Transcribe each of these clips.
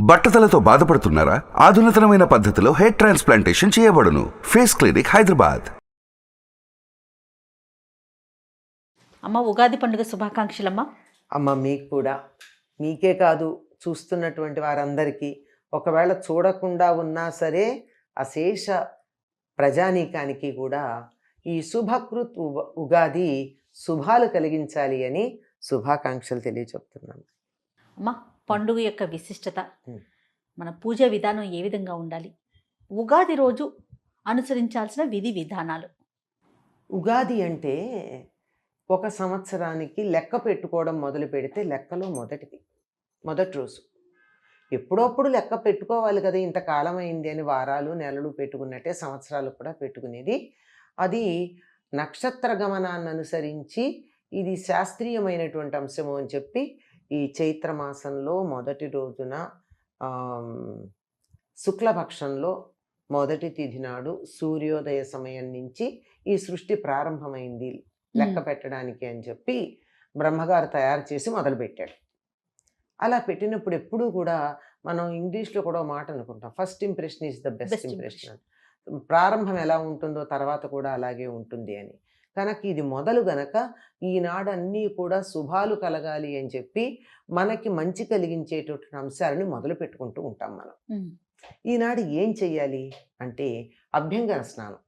బట్టతలతో బాధపడుతున్నారా? ఆధునితనమైన పద్ధతిలో hair transplantation చేయబడును. Face clinic, Hyderabad. అమ్మ, ఉగాది పండుగ శుభాకాంక్షలమ్మా. అమ్మ, మీకు కూడా, మీకే కాదు చూస్తున్నటువంటి వారందరికీ, ఒకవేళ చూడకుండా ఉన్నా సరే అశేష ప్రజానీకానికి కూడా ఈ శుభకృత్ ఉగాది శుభాలు కలిగించాలి అని శుభాకాంక్షలు తెలియచెప్తున్నాను. అమ్మ, పండుగ యొక్క విశిష్టత, మన పూజా విధానం ఏ విధంగా ఉండాలి, ఉగాది రోజు అనుసరించాల్సిన విధి విధానాలు. ఉగాది అంటే ఒక సంవత్సరానికి లెక్క పెట్టుకోవడం మొదలు పెడితే లెక్కలో మొదటి రోజు. ఎప్పుడప్పుడు లెక్క పెట్టుకోవాలి కదా, ఇంతకాలం అయింది అని వారాలు నెలలు పెట్టుకున్నట్టే సంవత్సరాలు కూడా పెట్టుకునేది. అది నక్షత్ర గమనాన్ని అనుసరించి ఇది శాస్త్రీయమైనటువంటి అంశము అని చెప్పి ఈ చైత్రమాసంలో మొదటి రోజున శుక్లపక్షంలో మొదటి తిథి నాడు సూర్యోదయ సమయం నుంచి ఈ సృష్టి ప్రారంభమైంది లెక్క పెట్టడానికి అని చెప్పి బ్రహ్మగారు తయారు చేసి మొదలుపెట్టాడు. అలా పెట్టినప్పుడు ఎప్పుడూ కూడా మనం ఇంగ్లీష్లో కూడా మాట అనుకుంటాం, first impression is the best impression. ప్రారంభం ఎలా ఉంటుందో తర్వాత కూడా అలాగే ఉంటుంది అని. కనుక ఇది మొదలు గనక ఈనాడు అన్నీ కూడా శుభాలు కలగాలి అని చెప్పి మనకి మంచి కలిగించేటటువంటి అంశాలని మొదలు పెట్టుకుంటూ ఉంటాం మనం. ఈనాడు ఏం చెయ్యాలి అంటే అభ్యంగన స్నానం.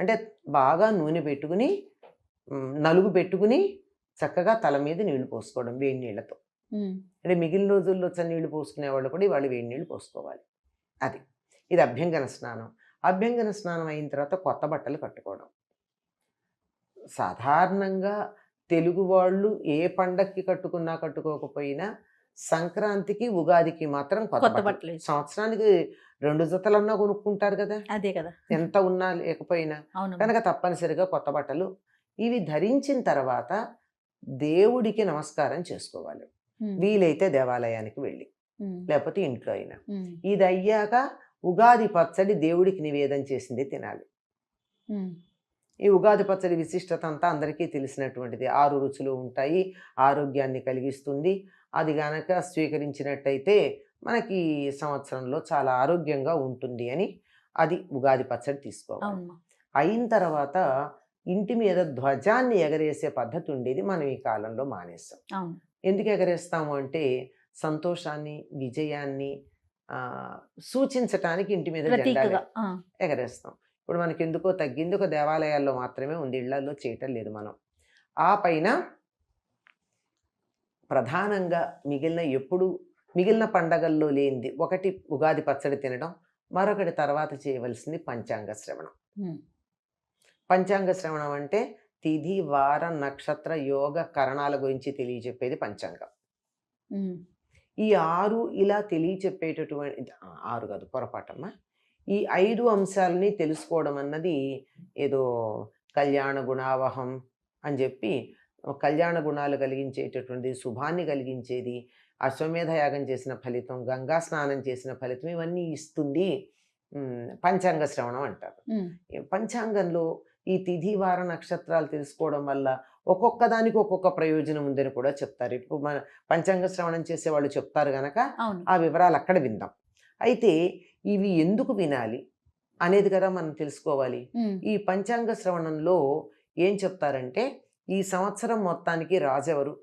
అంటే బాగా నూనె పెట్టుకుని నలుగు పెట్టుకుని చక్కగా తల మీద నీళ్లు పోసుకోవడం వేడి నీళ్లతో. అంటే మిగిలిన రోజుల్లో నీళ్లు పోసుకునే వాళ్ళు కూడా ఇవాళ వేడి నీళ్ళు పోసుకోవాలి. ఇది అభ్యంగన స్నానం. అభ్యంగన స్నానం అయిన తర్వాత కొత్త బట్టలు కట్టుకోవడం. సాధారణంగా తెలుగు వాళ్ళు ఏ పండక్కి కట్టుకున్నా కట్టుకోకపోయినా సంక్రాంతికి ఉగాదికి మాత్రం కొత్త బట్టలు. సంవత్సరానికి 2 జతలన్నా కొనుక్కుంటారు కదా, అదే కదా, ఎంత ఉన్నా లేకపోయినా. కనుక తప్పనిసరిగా కొత్త బట్టలు ఇవి ధరించిన తర్వాత దేవుడికి నమస్కారం చేసుకోవాలి. వీలైతే దేవాలయానికి వెళ్ళి, లేకపోతే ఇంట్లో అయినా. ఇది అయ్యాక ఉగాది పచ్చడి దేవుడికి నివేదన చేసింది తినాలి. ఈ ఉగాది పచ్చడి విశిష్టత అంతా అందరికీ తెలిసినటువంటిది. 6 రుచులు ఉంటాయి, ఆరోగ్యాన్ని కలిగిస్తుంది. అది గనక స్వీకరించినట్టయితే మనకి సంవత్సరంలో చాలా ఆరోగ్యంగా ఉంటుంది అని అది ఉగాది పచ్చడి తీసుకోవాలి. అయిన తర్వాత ఇంటి మీద ధ్వజాన్ని ఎగరేసే పద్ధతి ఉండేది, మనం ఈ కాలంలో మానేస్తాం. ఎందుకు ఎగరేస్తాము అంటే సంతోషాన్ని, విజయాన్ని సూచించటానికి ఇంటి మీద జెండా ఎగరేస్తాం. ఇప్పుడు మనకి ఎందుకో తగ్గింది, ఒక దేవాలయాల్లో మాత్రమే ఉంది, ఇళ్లలో చేయటం లేదు మనం. ఆ పైన ప్రధానంగా మిగిలిన పండగల్లో లేనిది ఒకటి ఉగాది పచ్చడి తినడం, మరొకటి తర్వాత చేయవలసింది పంచాంగ శ్రవణం. పంచాంగ శ్రవణం అంటే తిథి, వార, నక్షత్ర, యోగ, కరణాల గురించి తెలియచెప్పేది పంచాంగం. ఈ 6 ఇలా తెలియచెప్పేటటువంటి 6 కాదు, పొరపాటమ్మా, ఈ 5 అంశాలని తెలుసుకోవడం అన్నది ఏదో కళ్యాణ గుణావహం అని చెప్పి కళ్యాణ గుణాలు కలిగించేటటువంటి, శుభాన్ని కలిగించేది, అశ్వమేధ యాగం చేసిన ఫలితం, గంగా స్నానం చేసిన ఫలితం, ఇవన్నీ ఇస్తుంది పంచాంగ శ్రవణం అంటారు. పంచాంగంలో ఈ తిథి, వార, నక్షత్రాలు తెలుసుకోవడం వల్ల ఒక్కొక్క దానికి ఒక్కొక్క ప్రయోజనం ఉందని కూడా చెప్తారు. ఇప్పుడు మన పంచాంగ శ్రవణం చేసే వాళ్ళు చెప్తారు గనక ఆ వివరాలు అక్కడ విందాం. అయితే ఇవి ఎందుకు వినాలి అనేది కదా మనం తెలుసుకోవాలి. ఈ పంచాంగ శ్రవణంలో ఏం చెప్తారంటే ఈ సంవత్సరం మొత్తానికి రాజెవరు,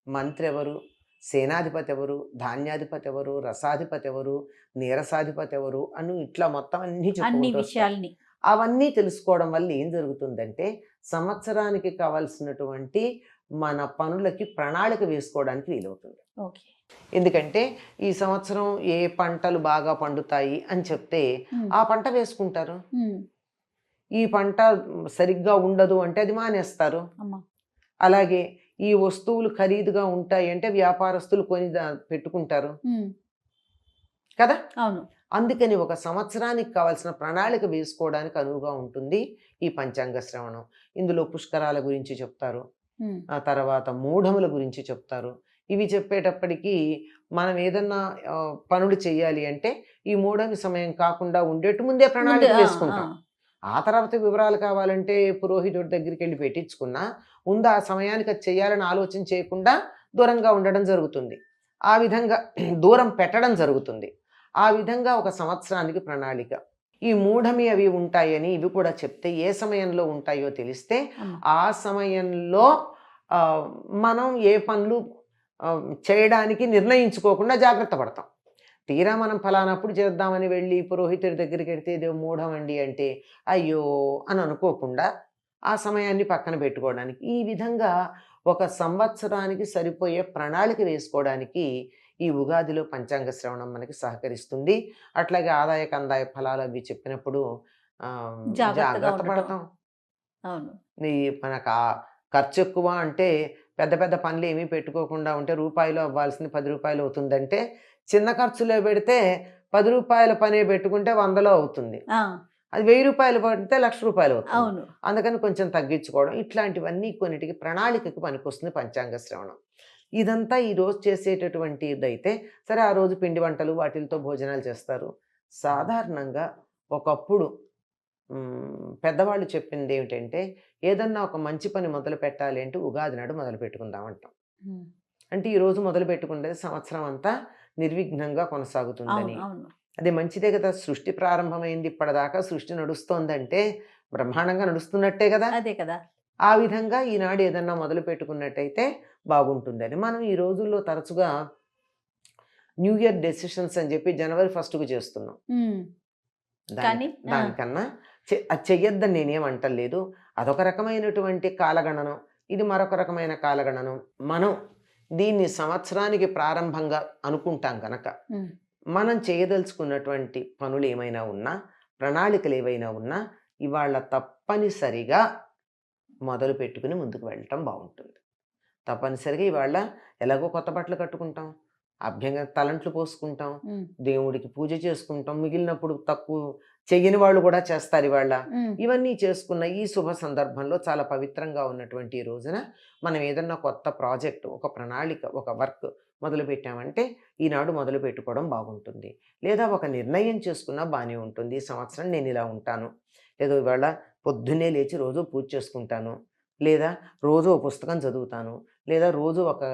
మంత్రి ఎవరు, సేనాధిపతి ఎవరు, ధాన్యాధిపతి ఎవరు, రసాధిపతి ఎవరు, నీరసాధిపతి ఎవరు అని ఇట్లా మొత్తం అన్ని విషయాల్ని అవన్నీ తెలుసుకోవడం వల్ల ఏం జరుగుతుందంటే సంవత్సరానికి కావాల్సినటువంటి మన పనులకి ప్రణాళిక వేసుకోవడానికి వీలవుతుంది. ఎందుకంటే ఈ సంవత్సరం ఏ పంటలు బాగా పండుతాయి అని చెప్తే ఆ పంట వేసుకుంటారు. ఈ పంట సరిగ్గా ఉండదు అంటే అది మానేస్తారు. అలాగే ఈ వస్తువులు ఖరీదుగా ఉంటాయి అంటే వ్యాపారస్తులు కొని పెట్టుకుంటారు కదా. అవును. అందుకని ఒక సంవత్సరానికి కావాల్సిన ప్రణాళిక వేసుకోవడానికి అనువుగా ఉంటుంది ఈ పంచాంగ శ్రవణం. ఇందులో పుష్కరాల గురించి చెప్తారు, ఆ తర్వాత మూఢముల గురించి చెప్తారు. ఇవి చెప్పేటప్పటికీ మనం ఏదన్నా పనులు చేయాలి అంటే ఈ మూఢమి సమయం కాకుండా ఉండేట్టు ముందే ప్రణాళిక వేసుకుంటాం. ఆ తర్వాత వివరాలు కావాలంటే పురోహితుడి దగ్గరికి వెళ్ళి పెట్టించుకున్నా ముందు ఆ సమయానికి అది చేయాలని ఆలోచన చేయకుండా దూరంగా ఉండడం జరుగుతుంది. ఆ విధంగా దూరం పెట్టడం జరుగుతుంది. ఆ విధంగా ఒక సంవత్సరానికి ప్రణాళిక. ఈ మూఢమి అవి ఉంటాయని ఇవి కూడా చెప్తే ఏ సమయంలో ఉంటాయో తెలిస్తే ఆ సమయంలో మనం ఏ పనులు చేయడానికి నిర్ణయించుకోకుండా జాగ్రత్త పడతాం. తీరా మనం ఫలానప్పుడు చేద్దామని వెళ్ళి పురోహితుడి దగ్గరికి వెడితే ఇదే మూఢం అండి అంటే అయ్యో అని అనుకోకుండా ఆ సమయాన్ని పక్కన పెట్టుకోవడానికి, ఈ విధంగా ఒక సంవత్సరానికి సరిపోయే ప్రణాళిక వేసుకోవడానికి ఈ ఉగాదిలో పంచాంగ శ్రవణం మనకి సహకరిస్తుంది. అట్లాగే ఆదాయ కందాయ ఫలాలు అవి చెప్పినప్పుడు జాగ్రత్త పడతాం. మనకు ఖర్చు ఎక్కువ అంటే పెద్ద పెద్ద పనులు ఏమీ పెట్టుకోకుండా ఉంటే రూపాయలు అవ్వాల్సింది 10 రూపాయలు అవుతుందంటే చిన్న ఖర్చులో పెడితే 10 రూపాయల పనే పెట్టుకుంటే 100లో అవుతుంది. అది 1000 రూపాయలు పడితే 1,00,000 రూపాయలు అవుతుంది. అందుకని కొంచెం తగ్గించుకోవడం, ఇట్లాంటివన్నీ కొన్నిటికి ప్రణాళికకు పనికొస్తుంది పంచాంగ శ్రవణం. ఇదంతా ఈరోజు చేసేటటువంటిదైతే సరే, ఆ రోజు పిండి వంటలు వాటితో భోజనాలు చేస్తారు. సాధారణంగా ఒకప్పుడు పెద్దవాళ్ళు చెప్పింది ఏమిటంటే ఏదన్నా ఒక మంచి పని మొదలు పెట్టాలి అంటే ఉగాది నాడు మొదలు పెట్టుకుందామంటాం. అంటే ఈరోజు మొదలు పెట్టుకునేది సంవత్సరం అంతా నిర్విఘ్నంగా కొనసాగుతుందని. అదే మంచిదే కదా, సృష్టి ప్రారంభమైంది, ఇప్పటిదాకా సృష్టి నడుస్తోందంటే బ్రహ్మాండంగా నడుస్తున్నట్టే కదా. అదే కదా. ఆ విధంగా ఈనాడు ఏదన్నా మొదలు పెట్టుకున్నట్టయితే బాగుంటుందని మనం ఈ రోజుల్లో తరచుగా న్యూ ఇయర్ డెసిషన్స్ అని చెప్పి జనవరి 1కు చేస్తున్నాం. దానికన్నా అది చెయ్యొద్దని నేనేమంటలేదు. అదొక రకమైనటువంటి కాలగణనం, ఇది మరొక రకమైన కాలగణనం. మనం దీన్ని సంవత్సరానికి ప్రారంభంగా అనుకుంటాం కనుక మనం చేయదలుచుకున్నటువంటి పనులు ఏమైనా ఉన్నా, ప్రణాళికలు ఏవైనా ఉన్నా ఇవాళ తప్పనిసరిగా మొదలు పెట్టుకుని ముందుకు వెళ్ళటం బాగుంటుంది. తప్పనిసరిగా ఇవాళ ఎలాగో కొత్త బట్టలు కట్టుకుంటాం, అభ్యంగా తలంట్లు పోసుకుంటాం, దేవుడికి పూజ చేసుకుంటాం, మిగిలినప్పుడు తక్కువ చెయ్యని వాళ్ళు కూడా చేస్తారు ఇవాళ. ఇవన్నీ చేసుకున్న ఈ శుభ సందర్భంలో చాలా పవిత్రంగా ఉన్నటువంటి ఈ రోజున మనం ఏదన్నా కొత్త ప్రాజెక్టు, ఒక ప్రణాళిక, ఒక వర్క్ మొదలు పెట్టామంటే ఈనాడు మొదలు పెట్టుకోవడం బాగుంటుంది. లేదా ఒక నిర్ణయం చేసుకున్నా బాగానే ఉంటుంది. ఈ సంవత్సరం నేను ఇలా ఉంటాను, లేదా ఇవాళ పొద్దున్నే లేచి రోజు పూజ చేసుకుంటాను, లేదా రోజు ఒక పుస్తకం చదువుతాను, లేదా రోజు ఒక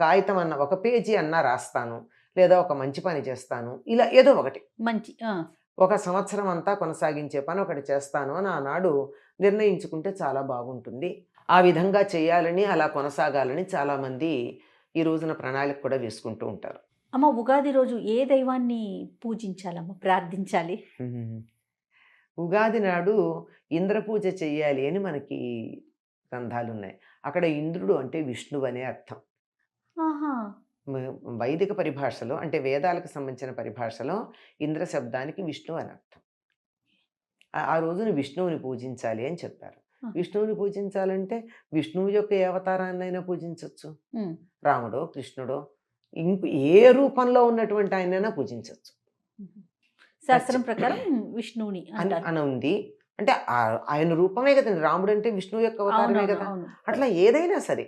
కాగితం అన్న, ఒక పేజీ అన్నా రాస్తాను, లేదా ఒక మంచి పని చేస్తాను, ఇలా ఏదో ఒకటి మంచి ఒక సంవత్సరం అంతా కొనసాగించే పని ఒకటి చేస్తాను అని ఆనాడు నిర్ణయించుకుంటే చాలా బాగుంటుంది. ఆ విధంగా చేయాలని, అలా కొనసాగాలని చాలామంది ఈ రోజున ప్రణాళిక కూడా వేసుకుంటూ ఉంటారు. అమ్మ, ఉగాది రోజు ఏ దైవాన్ని పూజించాలమ్మ, ప్రార్థించాలి? ఉగాది నాడు ఇంద్ర పూజ చెయ్యాలి అని మనకి గ్రంథాలు ఉన్నాయి. అక్కడ ఇంద్రుడు అంటే విష్ణువు అనే అర్థం. వైదిక పరిభాషలో అంటే వేదాలకు సంబంధించిన పరిభాషలో ఇంద్ర శబ్దానికి విష్ణువు అని అర్థం. ఆ రోజున విష్ణువుని పూజించాలి అని చెప్పారు. విష్ణువుని పూజించాలంటే విష్ణువు యొక్క ఏ అవతారాన్నైనా పూజించవచ్చు. రాముడో, కృష్ణుడో, ఏ రూపంలో ఉన్నటువంటి ఆయనైనా పూజించవచ్చు. శాస్త్రం ప్రకారం విష్ణువుని అని ఉంది. అంటే ఆయన రూపమే కదండి, రాముడు అంటే విష్ణువు యొక్క అవతారమే కదా. అట్లా ఏదైనా సరే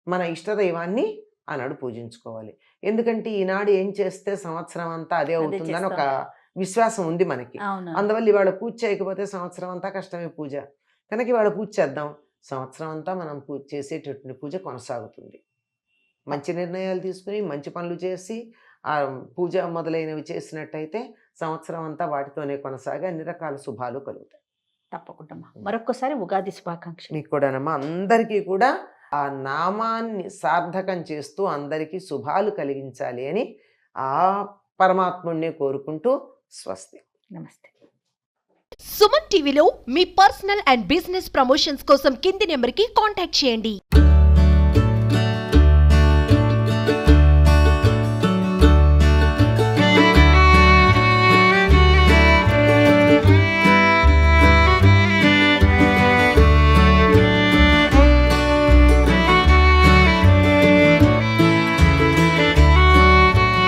మన ఇష్టదైవాన్ని ఆనాడు పూజించుకోవాలి. ఎందుకంటే ఈనాడు ఏం చేస్తే సంవత్సరం అంతా అదే అవుతుందని ఒక విశ్వాసం ఉంది మనకి. అందువల్ల ఇవాళ పూజ చేయకపోతే సంవత్సరం అంతా కష్టమే పూజ. కనుక ఇవాళ పూజ చేద్దాం, సంవత్సరం అంతా మనం చేసేటటువంటి పూజ కొనసాగుతుంది. మంచి నిర్ణయాలు తీసుకుని మంచి పనులు చేసి ఆ పూజ మొదలైనవి చేసినట్టయితే సంవత్సరం అంతా వాటితోనే కొనసాగి అన్ని రకాల శుభాలు కలుగుతాయి. తప్పకుండా. మరొకసారి ఉగాది శుభాకాంక్షలు మీకు కూడానమ్మా. అందరికీ కూడా ఆ నామాన్ని సార్థకం చేస్తూ అందరికీ శుభాలు కలిగించాలి అని ఆ పరమాత్ముడినే కోరుకుంటూ స్వస్తి. నమస్తే. సుమన్ టీవీలో మీ పర్సనల్ అండ్ బిజినెస్ ప్రమోషన్స్ కోసం కింది నెంబర్కి కాంటాక్ట్ చేయండి.